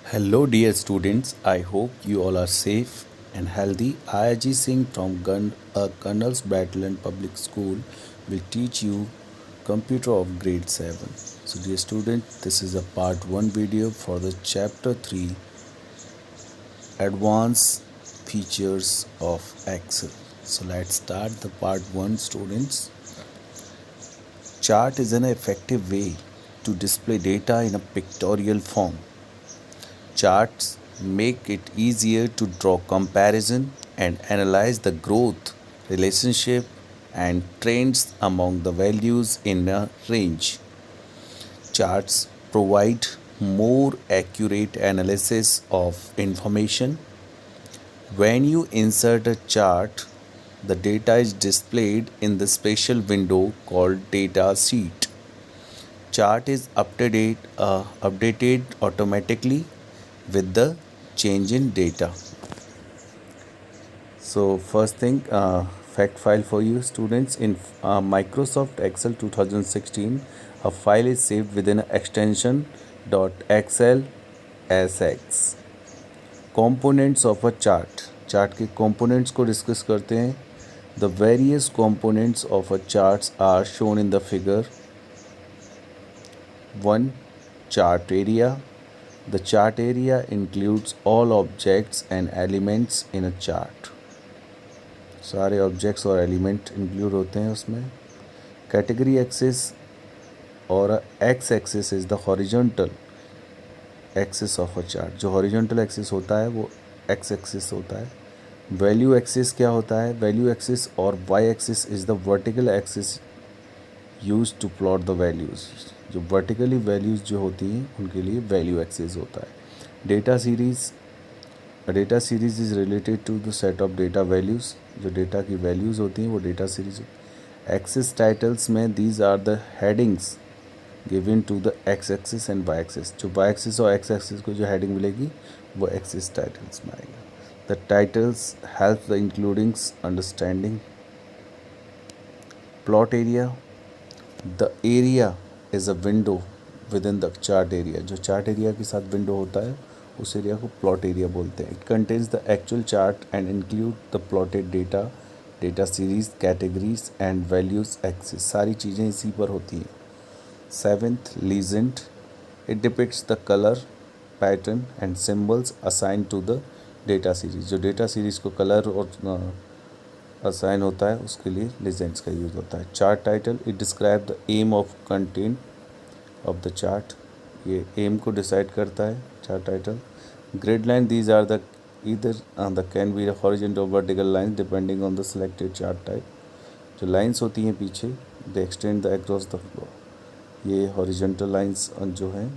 Hello, dear students. I hope you all are safe and healthy. I, Ajit Singh from Colonel's Battalion Public School, will teach you computer of grade 7. So, dear student, this is a part 1 video for the chapter 3 advanced features of Excel. So, let's start the part 1, students. Chart is an effective way to display data in a pictorial form. Charts make it easier to draw comparison and analyze the growth, relationship, and trends among the values in a range. Charts provide more accurate analysis of information. When you insert a chart, the data is displayed in the special window called data sheet. Chart is updated automatically with the change in data. So first thing, fact file for you students. In Microsoft Excel 2016, a file is saved within extension .xlsx. Components of a chart. Chart के components को discuss करते हैं. The various components of a charts are shown in the figure. 1. Chart area. The chart area includes all objects and elements in a chart. सारे objects और element include होते हैं उसमें. Category axis और x axis is the horizontal axis of a chart. जो horizontal axis होता है वो x axis होता है. Value axis क्या होता है? Value axis और y axis is the vertical axis used to plot the values. जो वर्टिकली वैल्यूज़ जो होती हैं उनके लिए वैल्यू एक्सिस होता है. Data series is related to the set of data values. जो डेटा की वैल्यूज़ होती हैं वो डेटा सीरीज. एक्सिस टाइटल्स में these are the headings given to the x axis and y axis. जो वाई एक्सिस और एक्स एक्सिस को जो हेडिंग मिलेगी वो एक्सिस टाइटल्स में आएगा. The titles help the includings understanding. Plot area. The area is a window with in the chart area. जो chart area के साथ विंडो होता है उस एरिया को प्लॉट एरिया बोलते हैं. It contains the actual chart and include the plotted data, data series, categories and values axis. सारी चीज़ें इसी पर होती हैं. 7th, legend. It depicts the colour pattern and symbols assign to the data series. जो data series को colour और assign होता है उसके लिए लीजेंड्स का यूज़ होता है. Chart title. It describe the aim of content of the chart. ये एम को डिसाइड करता है chart title. Grid line. These are the either the can be horizontal और vertical line depending on the selected chart type. जो lines होती हैं पीछे they extend the across the floor. ये हॉरिजॉन्टल लाइंस जो हैं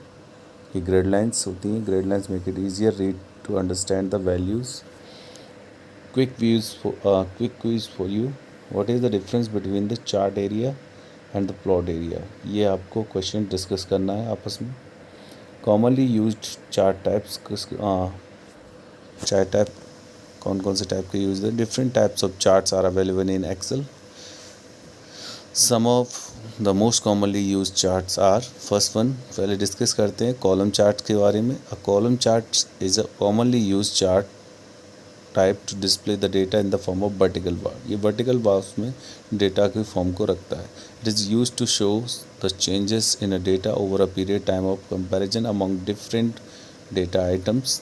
ये ग्रिड लाइंस होती हैं. Grid lines make it easier read to understand the values. quick quiz for you. What is the difference between the chart area and the plot area? ये आपको question discuss करना है आपस में. Commonly used chart types. Chart type कौन कौन से type के यूज है? Different types of charts are available in Excel. Some of the most commonly use charts are. First one पहले डिस्कस करते हैं कॉलम चार्ट के बारे में. A column chart is a commonly use chart type to display the data in the form of vertical bar. ये vertical bars में data के form को रखता है. It is use to show the changes in a data over a period time of comparison among different data items.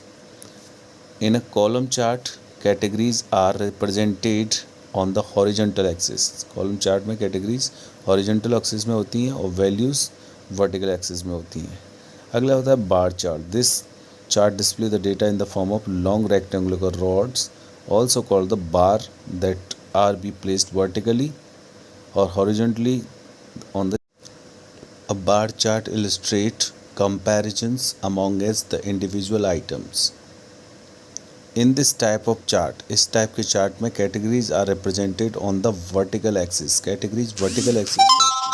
In a column chart categories are represented on the horizontal axis. Column chart में categories horizontal axis में होती हैं और values vertical axis में होती हैं. अगला होता है bar chart. This chart display the data in the form of long rectangular rods, also called the bar, that are be placed vertically or horizontally on the. A bar chart illustrate comparisons among the individual items. In this type of chart, इस type के chart में categories are represented on the vertical axis. Categories vertical axis पे होती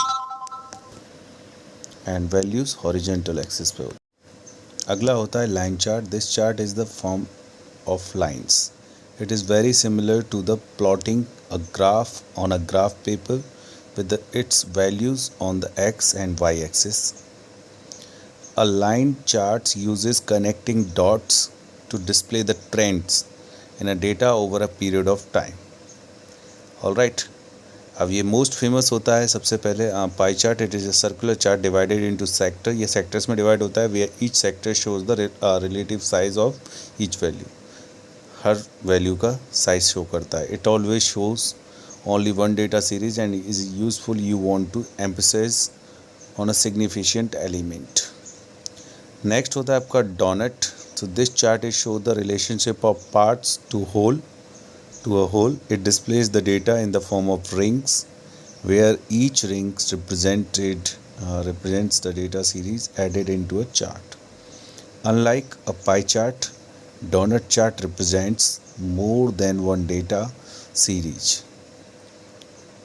हैं and values horizontal axis पे होती हैं. अगला होता है line chart. This chart is the form of lines. It is very similar to the plotting a graph on a graph paper with its values on the x and y axis. A line chart uses connecting dots to display the trends in a data over a period of time. All right. अब ये most famous होता है सबसे पहले pie chart. It is a circular chart divided into sector. ये sectors में divide होता है where each sector shows the relative size of each value. हर वैल्यू का साइज शो करता है. It always shows only one data series and is useful you want to emphasise on a significant element. Next होता है आपका donut. So this chart is show the relationship of parts to a whole. It displays the data in the form of rings, where each ring represents the data series added into a chart. Unlike a pie chart, donut chart represents more than one data series.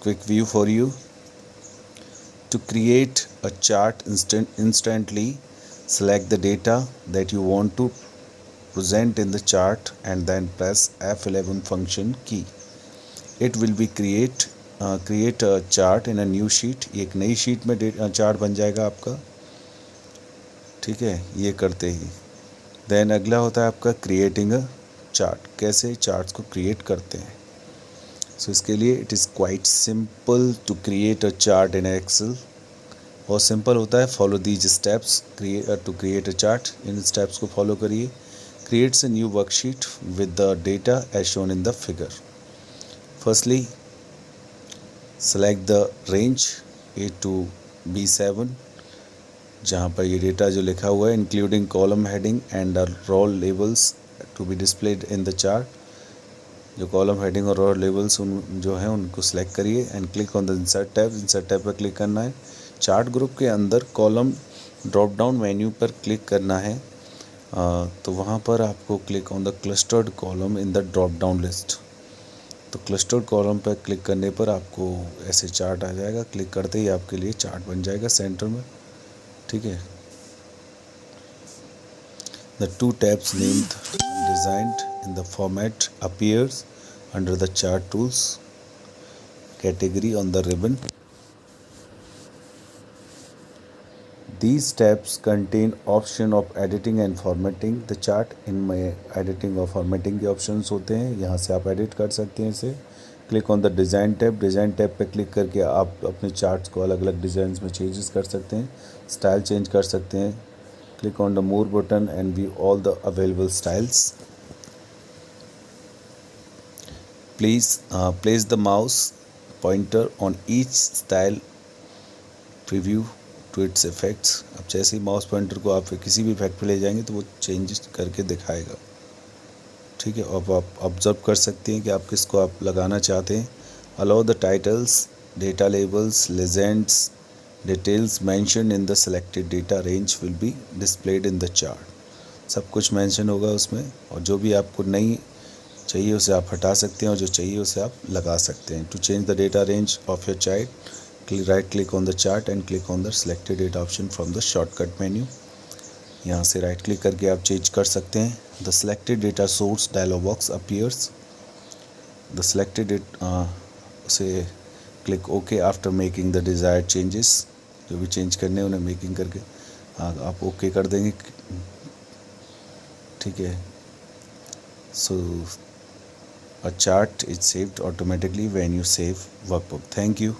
Quick view for you. To create a chart instantly, select the data that you want to present in the chart and then press F11 function key. It will be create a chart in a new sheet. एक नई sheet में chart बन जाएगा आपका. ठीक है, ये करते ही देन अगला होता है आपका क्रिएटिंग अ चार्ट. कैसे चार्ट्स को क्रिएट करते हैं. सो इसके लिए it is quite simple to create a chart in Excel. बहुत सिंपल होता है. Follow these steps to create a chart. इन स्टेप्स को फॉलो करिए. Creates a new worksheet with the data as shown in the figure. Firstly, select the range A to B7 जहाँ पर ये data जो लिखा हुआ है including column heading and row labels to be displayed in the chart. जो column heading और row labels जो हैं उनको select करिए and click on the insert tab. insert tab पर click करना है. chart group के अंदर column drop down menu पर click करना है. तो वहाँ पर आपको click on the clustered column in the drop down list. तो क्लस्टर्ड कॉलम पर क्लिक करने पर आपको ऐसे चार्ट आ जाएगा. क्लिक करते ही आपके लिए चार्ट बन जाएगा सेंटर में. ठीक है. The two tabs named designed in the format appears under the chart tools category on the ribbon. These tabs contain option of editing and formatting the chart. इनमें editing और formatting के options होते हैं. यहाँ से आप edit कर सकते हैं इसे. Click on the design tab. design tab पे click करके आप अपने charts को अलग अलग designs में changes कर सकते हैं. Style change कर सकते हैं. Click on the more button and view all the available styles. Please place the mouse pointer on each style preview to its effects. अब जैसे ही माउस पॉइंटर को आप किसी भी इफेक्ट पे ले जाएंगे तो वो चेंजेस करके दिखाएगा. ठीक है. अब आप ऑब्जर्व कर सकते हैं कि आप किसको आप लगाना चाहते हैं. Allow the titles, data labels, legends, details mention in the selected data range will be displayed in the chart. सब कुछ मेंशन होगा उसमें. और जो भी आपको नहीं चाहिए उसे आप हटा सकते हैं और जो चाहिए उसे आप लगा सकते हैं. To change the data range of your chart, right click on the chart and click on the selected data option from the shortcut menu. यहाँ से राइट क्लिक करके आप चेंज कर सकते हैं. The selected data source dialog box appears. The selected उसे click OK after making the desired changes. जो भी चेंज करने हैं उन्हें मेकिंग करके आप OK कर देंगे. ठीक है. So a chart is saved automatically when you save workbook. Thank you.